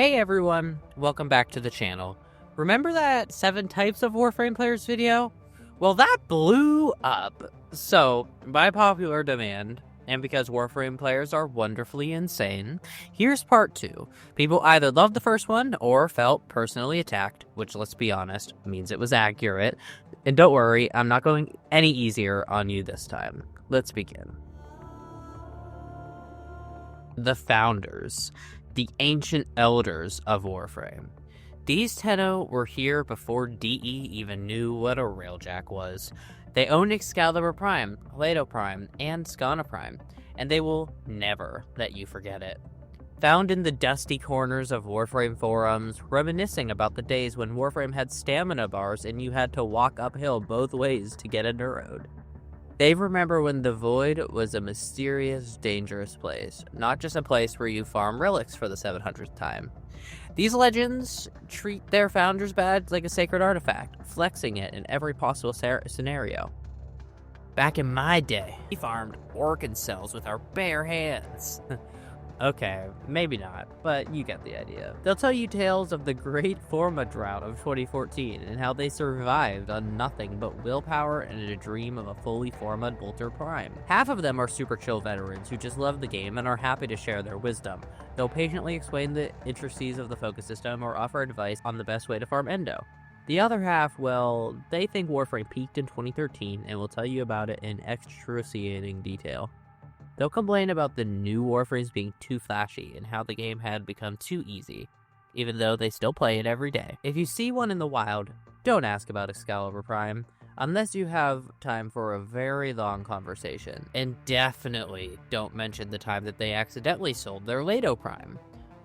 Hey everyone, welcome back to the channel. Remember that 7 types of Warframe players video? Well, that blew up. So, by popular demand, and because Warframe players are wonderfully insane, here's part 2. People either loved the first one or felt personally attacked, which, let's be honest, means it was accurate. And don't worry, I'm not going any easier on you this time. Let's begin. The Founders. The ancient elders of Warframe. These Tenno were here before DE even knew what a railjack was. They owned Excalibur Prime, Leto Prime, and Skana Prime, and they will never let you forget it. Found in the dusty corners of Warframe forums, reminiscing about the days when Warframe had stamina bars and you had to walk uphill both ways to get a neuroed. They remember when the Void was a mysterious, dangerous place, not just a place where you farm relics for the 700th time. These legends treat their founders' badge like a sacred artifact, flexing it in every possible scenario. Back in my day, we farmed organ cells with our bare hands. Okay, maybe not, but you get the idea. They'll tell you tales of the Great Forma Drought of 2014 and how they survived on nothing but willpower and a dream of a fully formed Bolter Prime. Half of them are super chill veterans who just love the game and are happy to share their wisdom. They'll patiently explain the intricacies of the focus system or offer advice on the best way to farm Endo. The other half, well, they think Warframe peaked in 2013 and will tell you about it in excruciating detail. They'll complain about the new Warframes being too flashy and how the game had become too easy, even though they still play it every day. If you see one in the wild, don't ask about Excalibur Prime, unless you have time for a very long conversation. And definitely don't mention the time that they accidentally sold their Leto Prime.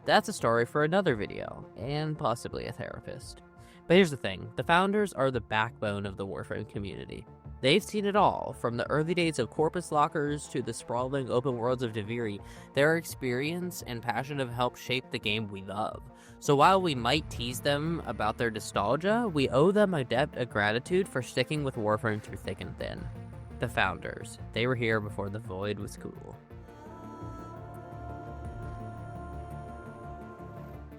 That's a story for another video, and possibly a therapist. But here's the thing, the founders are the backbone of the Warframe community. They've seen it all, from the early days of Corpus Lockers to the sprawling open worlds of Deviri. Their experience and passion have helped shape the game we love. So while we might tease them about their nostalgia, we owe them a debt of gratitude for sticking with Warframe through thick and thin. The Founders. They were here before the Void was cool.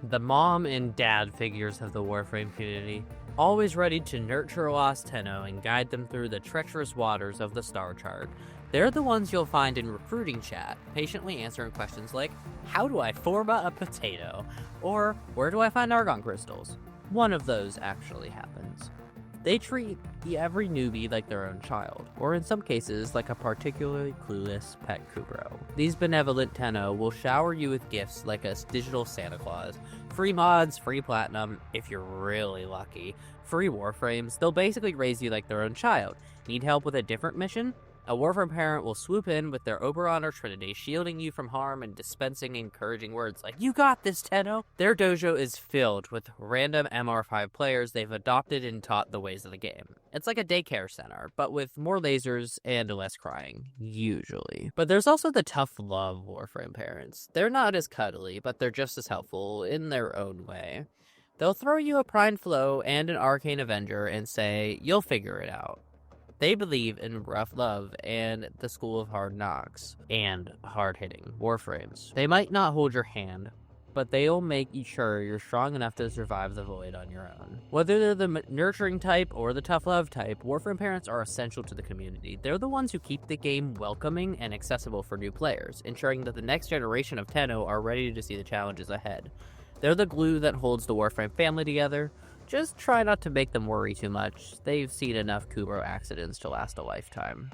The mom and dad figures of the Warframe community, always ready to nurture a lost Tenno and guide them through the treacherous waters of the star chart. They're the ones you'll find in recruiting chat, patiently answering questions like, how do I forma a potato? Or, where do I find argon crystals? One of those actually happens. They treat every newbie like their own child, or in some cases, like a particularly clueless pet Kubro. These benevolent Tenno will shower you with gifts like a digital Santa Claus, free mods, free platinum, if you're really lucky, free Warframes. They'll basically raise you like their own child. Need help with a different mission? A Warframe parent will swoop in with their Oberon or Trinity, shielding you from harm and dispensing encouraging words like, you got this, Tenno! Their dojo is filled with random MR5 players they've adopted and taught the ways of the game. It's like a daycare center, but with more lasers and less crying, usually. But there's also the tough love Warframe parents. They're not as cuddly, but they're just as helpful in their own way. They'll throw you a Prime Flow and an Arcane Avenger and say, you'll figure it out. They believe in rough love and the school of hard knocks and hard-hitting Warframes. They might not hold your hand, but they'll make sure you're strong enough to survive the Void on your own. Whether they're the nurturing type or the tough love type, Warframe parents are essential to the community. They're the ones who keep the game welcoming and accessible for new players, ensuring that the next generation of Tenno are ready to see the challenges ahead. They're the glue that holds the Warframe family together. Just try not to make them worry too much. They've seen enough Kubro accidents to last a lifetime.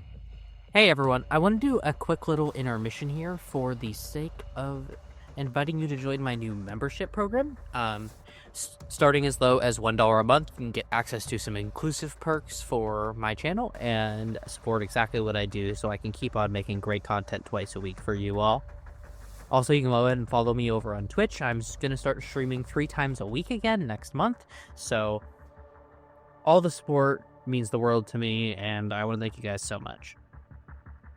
Hey everyone, I want to do a quick little intermission here for the sake of inviting you to join my new membership program. Starting as low as $1 a month, you can get access to some inclusive perks for my channel and support exactly what I do so I can keep on making great content twice a week for you all. Also, you can go ahead and follow me over on Twitch. I'm just going to start streaming 3 times a week again next month. So, all the support means the world to me, and I want to thank you guys so much.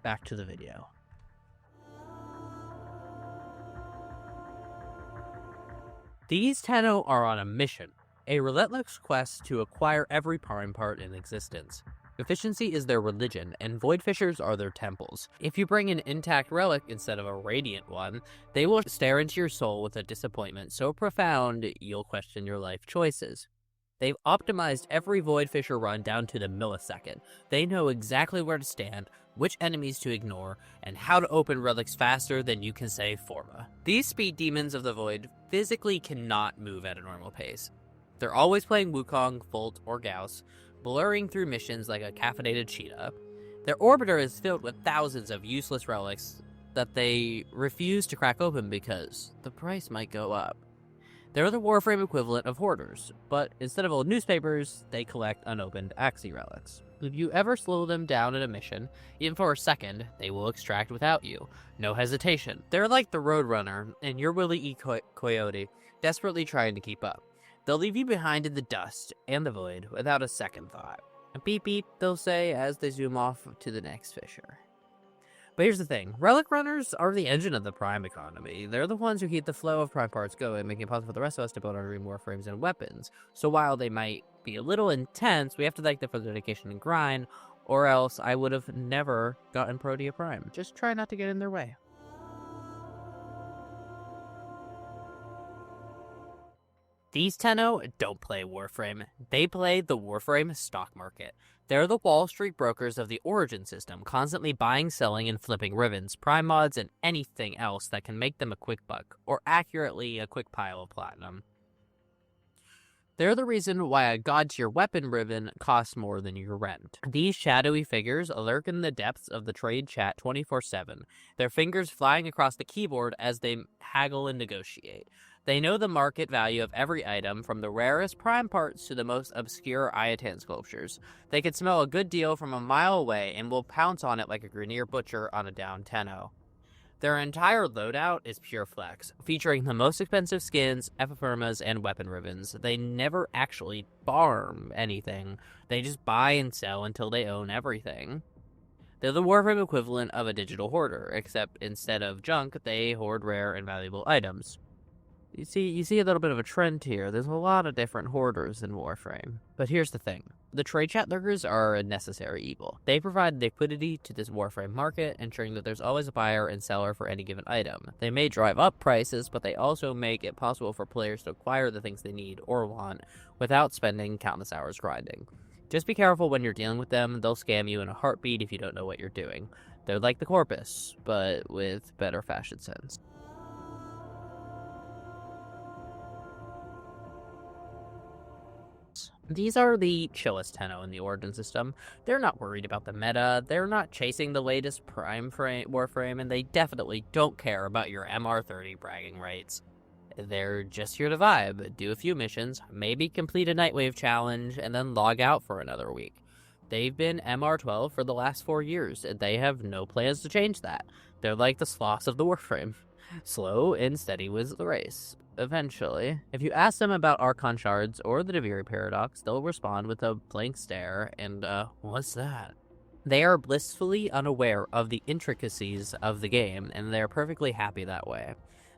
Back to the video. These Tenno are on a mission, a relentless quest to acquire every Prime part in existence. Efficiency is their religion, and Void Fishers are their temples. If you bring an intact relic instead of a radiant one, they will stare into your soul with a disappointment so profound you'll question your life choices. They've optimized every Void Fisher run down to the millisecond. They know exactly where to stand, which enemies to ignore, and how to open relics faster than you can say Forma. These speed demons of the Void physically cannot move at a normal pace. They're always playing Wukong, Volt, or Gauss, blurring through missions like a caffeinated cheetah. Their orbiter is filled with thousands of useless relics that they refuse to crack open because the price might go up. They're the Warframe equivalent of hoarders, but instead of old newspapers, they collect unopened Axie relics. If you ever slow them down in a mission, even for a second, they will extract without you. No hesitation. They're like the Roadrunner and your Willy E. Coyote, desperately trying to keep up. They'll leave you behind in the dust and the void without a second thought. Beep beep, they'll say as they zoom off to the next fisher. But here's the thing, Relic Runners are the engine of the Prime economy. They're the ones who keep the flow of Prime parts going, making it possible for the rest of us to build our dream Warframes and weapons. So while they might be a little intense, we have to thank them for their dedication and grind, or else I would have never gotten Protea Prime. Just try not to get in their way. These Tenno don't play Warframe. They play the Warframe stock market. They're the Wall Street brokers of the Origin system, constantly buying, selling, and flipping ribbons, prime mods, and anything else that can make them a quick buck, or accurately, a quick pile of platinum. They're the reason why a god-tier weapon ribbon costs more than your rent. These shadowy figures lurk in the depths of the trade chat 24/7, their fingers flying across the keyboard as they haggle and negotiate. They know the market value of every item, from the rarest prime parts to the most obscure Ayatan sculptures. They can smell a good deal from a mile away and will pounce on it like a Grenier butcher on a down Tenno. Their entire loadout is pure flex, featuring the most expensive skins, epiphermas, and weapon ribbons. They never actually farm anything. They just buy and sell until they own everything. They're the Warframe equivalent of a digital hoarder, except instead of junk, they hoard rare and valuable items. You see a little bit of a trend here. There's a lot of different hoarders in Warframe. But here's the thing. The trade chat lurkers are a necessary evil. They provide liquidity to this Warframe market, ensuring that there's always a buyer and seller for any given item. They may drive up prices, but they also make it possible for players to acquire the things they need or want without spending countless hours grinding. Just be careful when you're dealing with them. They'll scam you in a heartbeat if you don't know what you're doing. They're like the Corpus, but with better fashion sense. These are the chillest Tenno in the Origin system. They're not worried about the meta, they're not chasing the latest Prime Warframe, and they definitely don't care about your MR30 bragging rights. They're just here to vibe, do a few missions, maybe complete a Nightwave challenge, and then log out for another week. They've been MR12 for the last 4 years, and they have no plans to change that. They're like the sloths of the Warframe. Slow and steady wins the race. Eventually. If you ask them about Archon Shards or the Deviri Paradox, they'll respond with a blank stare and, what's that? They are blissfully unaware of the intricacies of the game, and they're perfectly happy that way.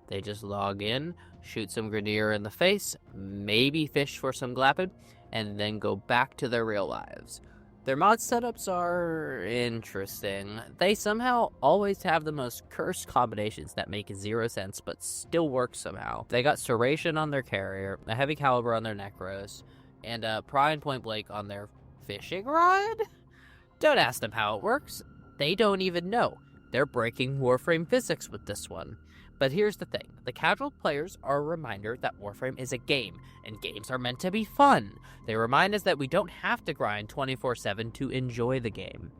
They just log in, shoot some Grenier in the face, maybe fish for some Glapid, and then go back to their real lives. Their mod setups are interesting. They somehow always have the most cursed combinations that make 0 sense but still work somehow. They got Serration on their carrier, a heavy caliber on their Necros, and a Prime Point Blank on their fishing rod? Don't ask them how it works. They don't even know. They're breaking Warframe physics with this one. But here's the thing, the casual players are a reminder that Warframe is a game, and games are meant to be fun. They remind us that we don't have to grind 24/7 to enjoy the game.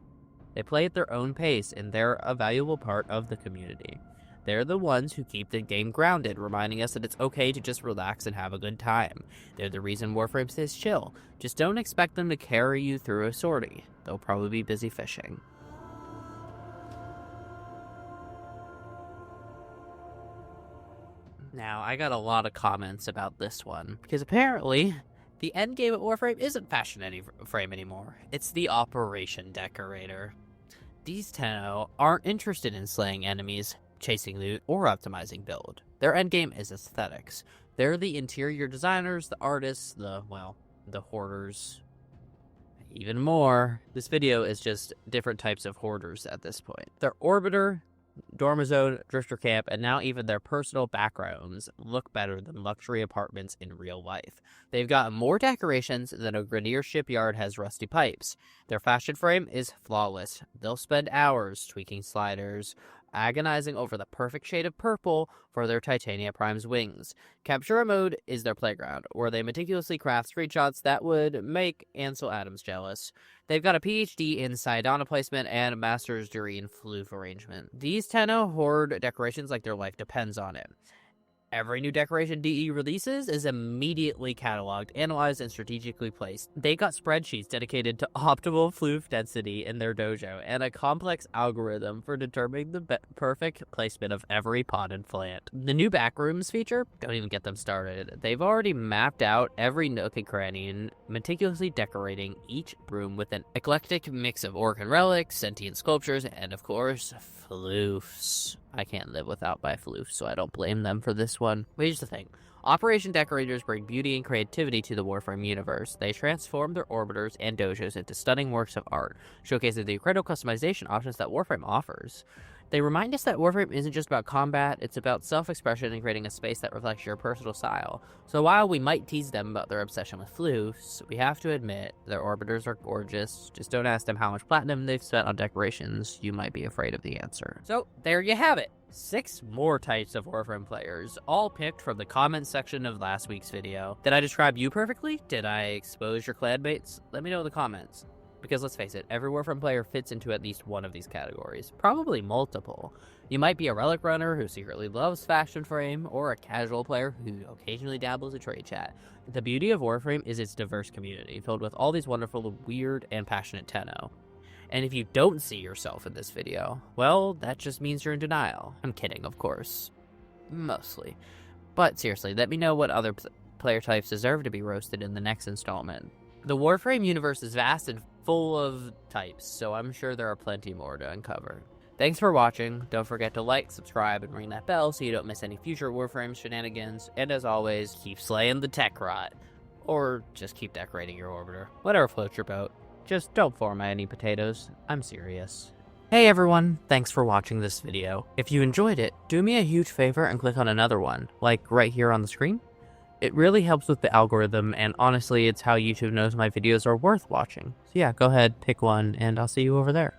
They play at their own pace, and they're a valuable part of the community. They're the ones who keep the game grounded, reminding us that it's okay to just relax and have a good time. They're the reason Warframe stays chill. Just don't expect them to carry you through a sortie. They'll probably be busy fishing. Now, I got a lot of comments about this one, because apparently, the endgame at Warframe isn't Fashion Frame anymore. It's the Operation Decorator. These Tenno aren't interested in slaying enemies, chasing loot, or optimizing build. Their endgame is aesthetics. They're the interior designers, the artists, the hoarders. even more. This video is just different types of hoarders at this point. Their Orbiter, Dormizone, Drifter Camp, and now even their personal backgrounds look better than luxury apartments in real life. They've got more decorations than a Grenier shipyard has rusty pipes. Their fashion frame is flawless. They'll spend hours tweaking sliders, agonizing over the perfect shade of purple for their Titania Prime's wings. Captura mode is their playground, where they meticulously craft screenshots that would make Ansel Adams jealous. They've got a PhD in Sidona placement and a master's degree in floof arrangement. These Tenno hoard decorations like their life depends on it. Every new decoration DE releases is immediately cataloged, analyzed, and strategically placed. They got spreadsheets dedicated to optimal floof density in their dojo, and a complex algorithm for determining the perfect placement of every pot and plant. The new backrooms feature? Don't even get them started. They've already mapped out every nook and cranny and meticulously decorating each room with an eclectic mix of Orcan relics, sentient sculptures, and of course, floofs. I can't live without my floofs, so I don't blame them for this one. But here's the thing. Operation decorators bring beauty and creativity to the Warframe universe. They transform their orbiters and dojos into stunning works of art, showcasing the incredible customization options that Warframe offers. They remind us that Warframe isn't just about combat, it's about self-expression and creating a space that reflects your personal style. So while we might tease them about their obsession with floofs, we have to admit their orbiters are gorgeous. Just don't ask them how much platinum they've spent on decorations. You might be afraid of the answer. So there you have it. 6 more types of Warframe players, all picked from the comments section of last week's video. Did I describe you perfectly? Did I expose your clanmates? Let me know in the comments. Because let's face it, every Warframe player fits into at least one of these categories, probably multiple. You might be a relic runner who secretly loves fashion frame, or a casual player who occasionally dabbles in trade chat. The beauty of Warframe is its diverse community, filled with all these wonderful, weird, and passionate Tenno. And if you don't see yourself in this video, well, that just means you're in denial. I'm kidding, of course. Mostly. But seriously, let me know what other player types deserve to be roasted in the next installment. The Warframe universe is vast and full of types, so I'm sure there are plenty more to uncover. Thanks for watching. Don't forget to like, subscribe, and ring that bell so you don't miss any future Warframe shenanigans. And as always, keep slaying the tech rot. Or just keep decorating your orbiter. Whatever floats your boat. Just don't format any potatoes. I'm serious. Hey everyone, thanks for watching this video. If you enjoyed it, do me a huge favor and click on another one, like right here on the screen. It really helps with the algorithm, and honestly, it's how YouTube knows my videos are worth watching. So yeah, go ahead, pick one, and I'll see you over there.